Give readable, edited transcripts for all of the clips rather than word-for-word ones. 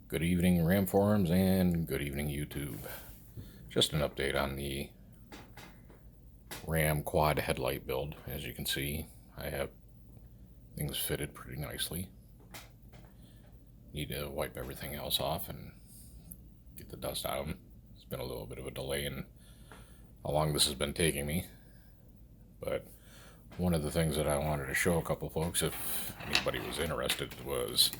Good evening, Ram Forums, and good evening, YouTube. Just an update on the Ram Quad Headlight build. As you can see, I have things fitted pretty nicely. Need to wipe everything else off and get the dust out of them. It's been a little bit of a delay in how long this has been taking me. But one of the things that I wanted to show a couple folks, if anybody was interested, was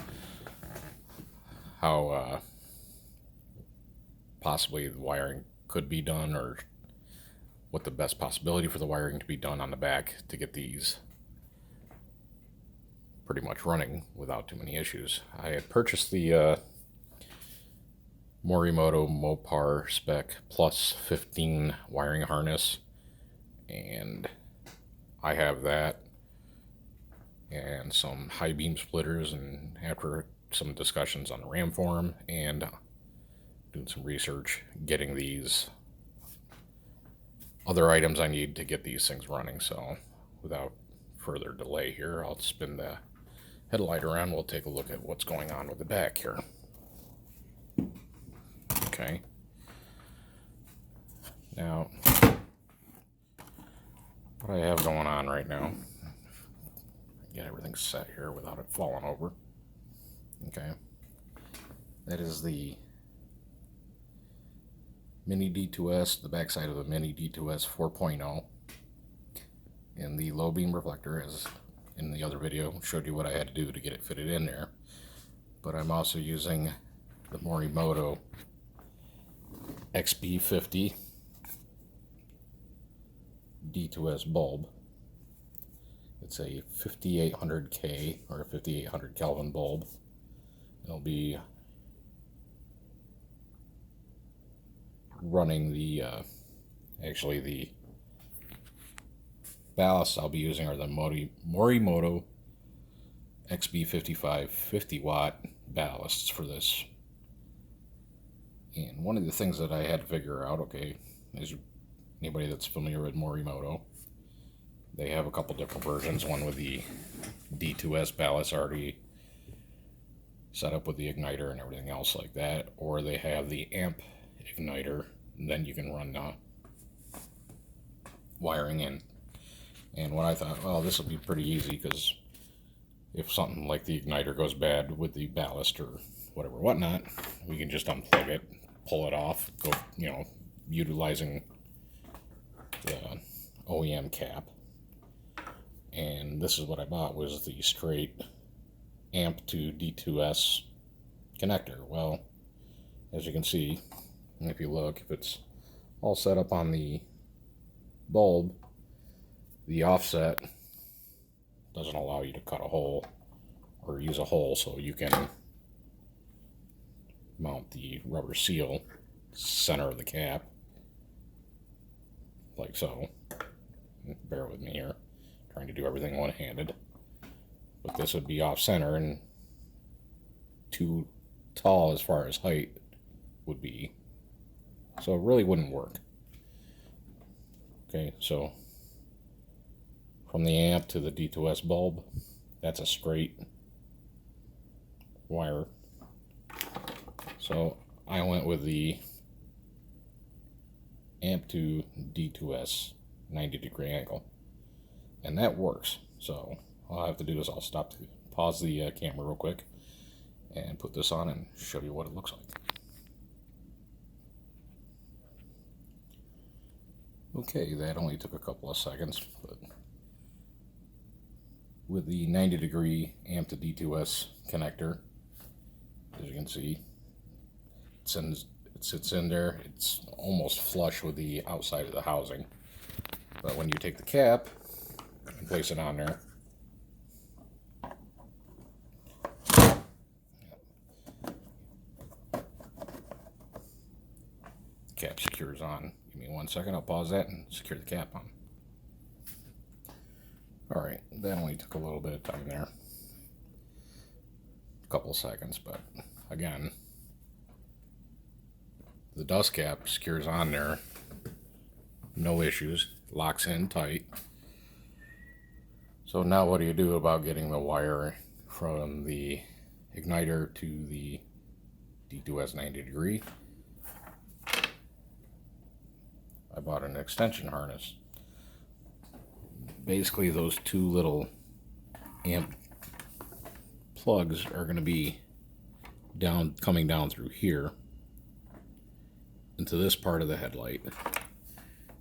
how possibly the wiring could be done, or what the best possibility for the wiring to be done on the back to get these pretty much running without too many issues. I had purchased the Morimoto Mopar Spec Plus 15 wiring harness, and I have that and some high beam splitters, and after some discussions on the Ram forum and doing some research, getting these other items I need to get these things running. So without further delay here, I'll spin the headlight around. We'll take a look at what's going on with the back here. Okay. Now, what I have going on right now, get everything set here without it falling over. Okay, that is the Mini D2S, the backside of the Mini D2S 4.0, and the low beam reflector, as in the other video, showed you what I had to do to get it fitted in there. But I'm also using the Morimoto XB50 D2S bulb. It's a 5800K or a 5800 Kelvin bulb. It'll be running the actually the ballasts I'll be using are the Morimoto XB55 50 watt ballasts for this. And one of the things that I had to figure out, okay, is anybody that's familiar with Morimoto, they have a couple different versions, one with the D2S ballast already set up with the igniter and everything else like that, or they have the amp igniter, and then you can run the wiring in. And what I thought, well, this will be pretty easy, because if something like the igniter goes bad with the ballast or whatnot, we can just unplug it, pull it off, go, utilizing the OEM cap. And this is what I bought, was the straight amp to D2S connector. Well, as you can see, if you look, if it's all set up on the bulb, the offset doesn't allow you to cut a hole or use a hole, so you can mount the rubber seal center of the cap like so. Bear with me here, trying to do everything one-handed. But this would be off center and too tall as far as height would be, so it really wouldn't work. Okay, so from the amp to the D2S bulb, that's a straight wire. So I went with the amp to D2S 90-degree angle, and that works. So all I have to do is I'll pause the camera real quick and put this on and show you what it looks like. Okay, that only took a couple of seconds, but with the 90-degree amp to D2S connector, as you can see, it sits in there. It's almost flush with the outside of the housing. But when you take the cap and place it on there, the cap secures on. Give me 1 second, I'll pause that and secure the cap on. Alright, that only took a little bit of time there. A couple of seconds, but again, the dust cap secures on there, no issues, locks in tight. So now what do you do about getting the wire from the igniter to the D2S 90 degree. I bought an extension harness. Basically, those two little amp plugs are going to be coming down through here into this part of the headlight,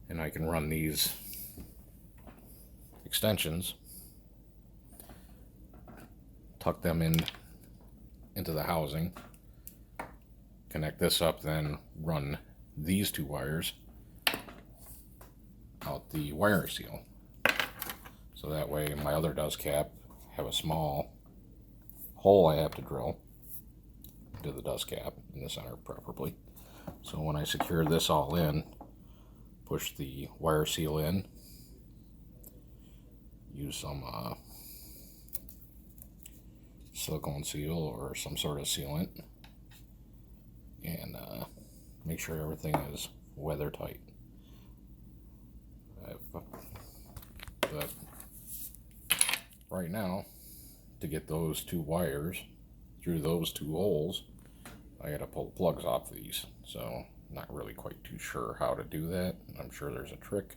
and I can run these extensions, tuck them into the housing, connect this up, then run these two wires out the wire seal. So that way my other dust cap have a small hole I have to drill into the dust cap in the center preferably. So when I secure this all in, push the wire seal in, use some silicone seal or some sort of sealant, and make sure everything is weather tight. But right now, to get those two wires through those two holes, I gotta pull the plugs off these. So not really quite too sure how to do that. I'm sure there's a trick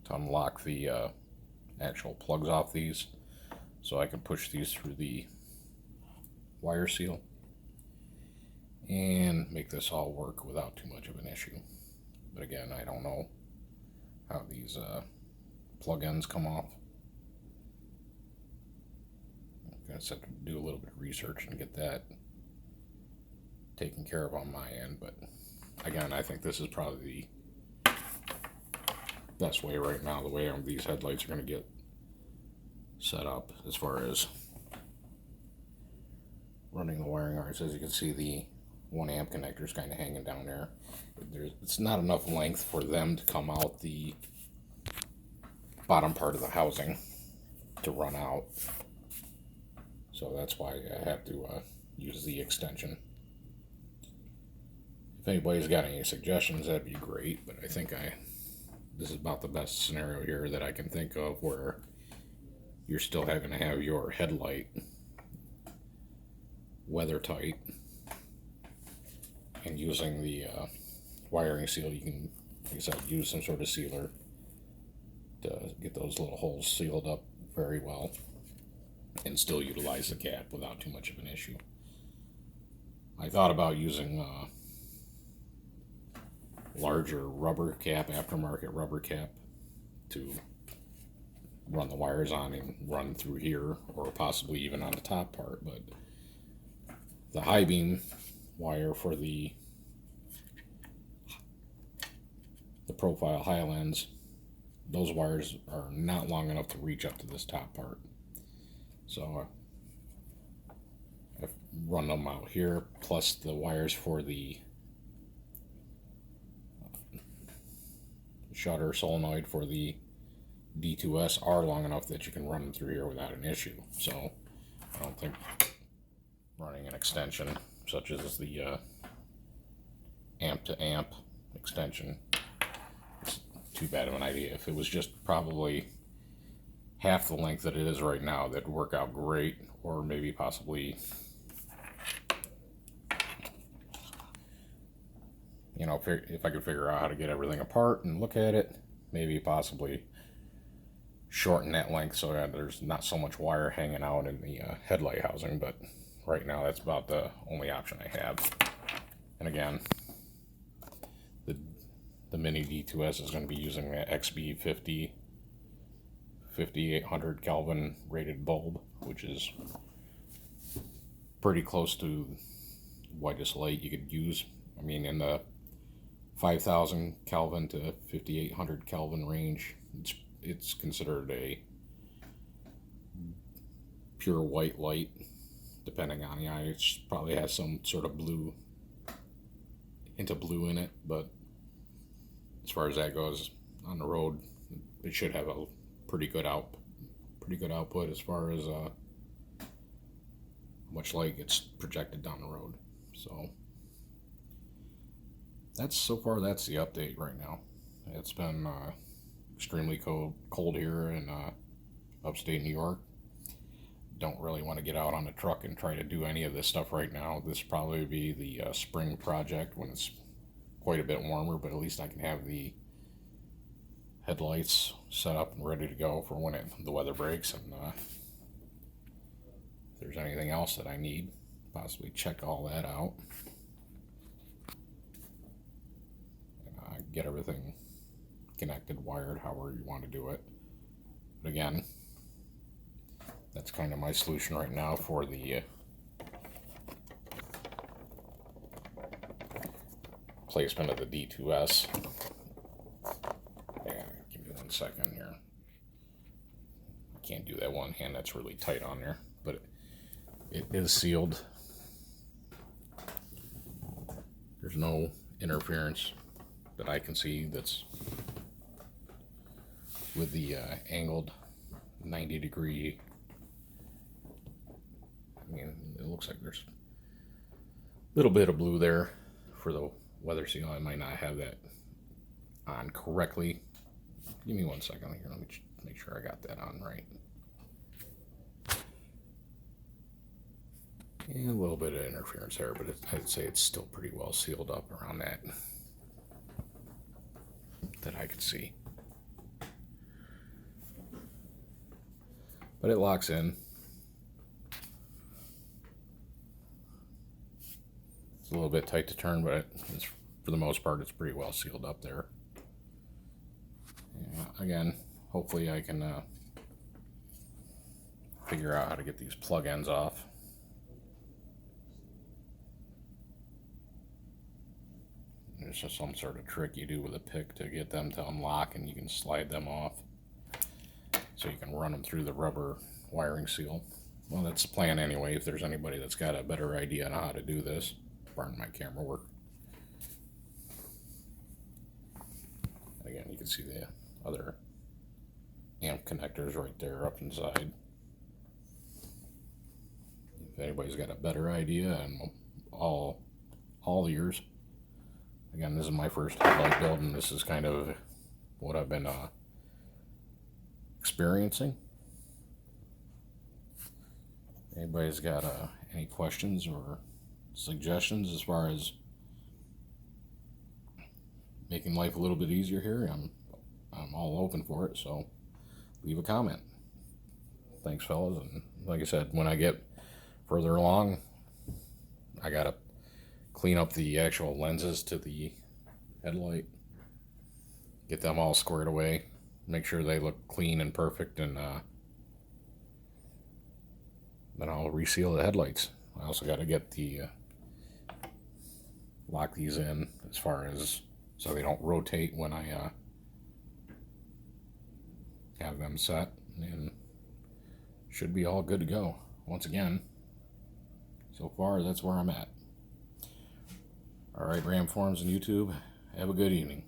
to unlock the actual plugs off these, so I can push these through the wire seal and make this all work without too much of an issue. But again, I don't know how these plug ends come off. I guess I have to do a little bit of research and get that taken care of on my end. But again, I think this is probably the best way right now, the way these headlights are going to get set up as far as running the wiring harness. As you can see, the 1 amp connector is kind of hanging down there. It's not enough length for them to come out the bottom part of the housing to run out. So that's why I have to use the extension. If anybody's got any suggestions, that'd be great. But I think this is about the best scenario here that I can think of, where you're still having to have your headlight weather tight, and using the wiring seal, you can, like I said, use some sort of sealer to get those little holes sealed up very well and still utilize the cap without too much of an issue. I thought about using larger rubber cap, aftermarket rubber cap, to run the wires on and run through here, or possibly even on the top part, but the high beam wire for the profile high lens, those wires are not long enough to reach up to this top part. So I've run them out here, plus the wires for the shutter solenoid for the D2S are long enough that you can run them through here without an issue. So I don't think running an extension such as the amp to amp extension is too bad of an idea. If it was just probably half the length that it is right now, that'd work out great. Or maybe possibly, you know, if I could figure out how to get everything apart and look at it, maybe possibly shorten that length so that there's not so much wire hanging out in the headlight housing. But right now, that's about the only option I have. And again, the Mini D2S is going to be using the XB50 5800 Kelvin rated bulb, which is pretty close to whitest light you could use. I mean, in the 5000 Kelvin to 5800 Kelvin range, it's considered a pure white light, depending on the eye. It probably has some sort of blue in it, but as far as that goes, on the road, it should have a pretty good output as far as how much light gets projected down the road. So that's the update right now. It's been extremely cold here in upstate New York. don't really want to get out on the truck and try to do any of this stuff right now. This will probably be the spring project when it's quite a bit warmer, but at least I can have the headlights set up and ready to go for when the weather breaks. And if there's anything else that I need, possibly check all that out. And get everything connected, wired, however you want to do it. But again, that's kind of my solution right now for the placement of the D2S. Yeah, give me 1 second here. I can't do that one hand, that's really tight on there, but it is sealed. There's no interference that I can see that's with the angled 90-degree. I mean, it looks like there's a little bit of blue there for the weather seal. I might not have that on correctly. Give me 1 second here. Let me make sure I got that on right. And a little bit of interference there, but I'd say it's still pretty well sealed up around that I could see. But it locks in. It's a little bit tight to turn, but for the most part, it's pretty well sealed up there. Yeah, again, hopefully I can figure out how to get these plug ends off. There's just some sort of trick you do with a pick to get them to unlock, and you can slide them off so you can run them through the rubber wiring seal. Well, that's the plan anyway, if there's anybody that's got a better idea on how to do this. Pardon my camera work. Again, you can see the other amp connectors right there up inside. If anybody's got a better idea, and all ears. Again, this is my first headlight build, and this is kind of what I've been experiencing. Anybody's got any questions or suggestions as far as making life a little bit easier here, I'm all open for it, so leave a comment. Thanks, fellas. And like I said, when I get further along, I gotta clean up the actual lenses to the headlight, get them all squared away, make sure they look clean and perfect, and then I'll reseal the headlights. I also got to get the lock these in as far as so they don't rotate when I have them set, and should be all good to go. Once again, so far that's where I'm at. Alright, Ram Forums and YouTube, have a good evening.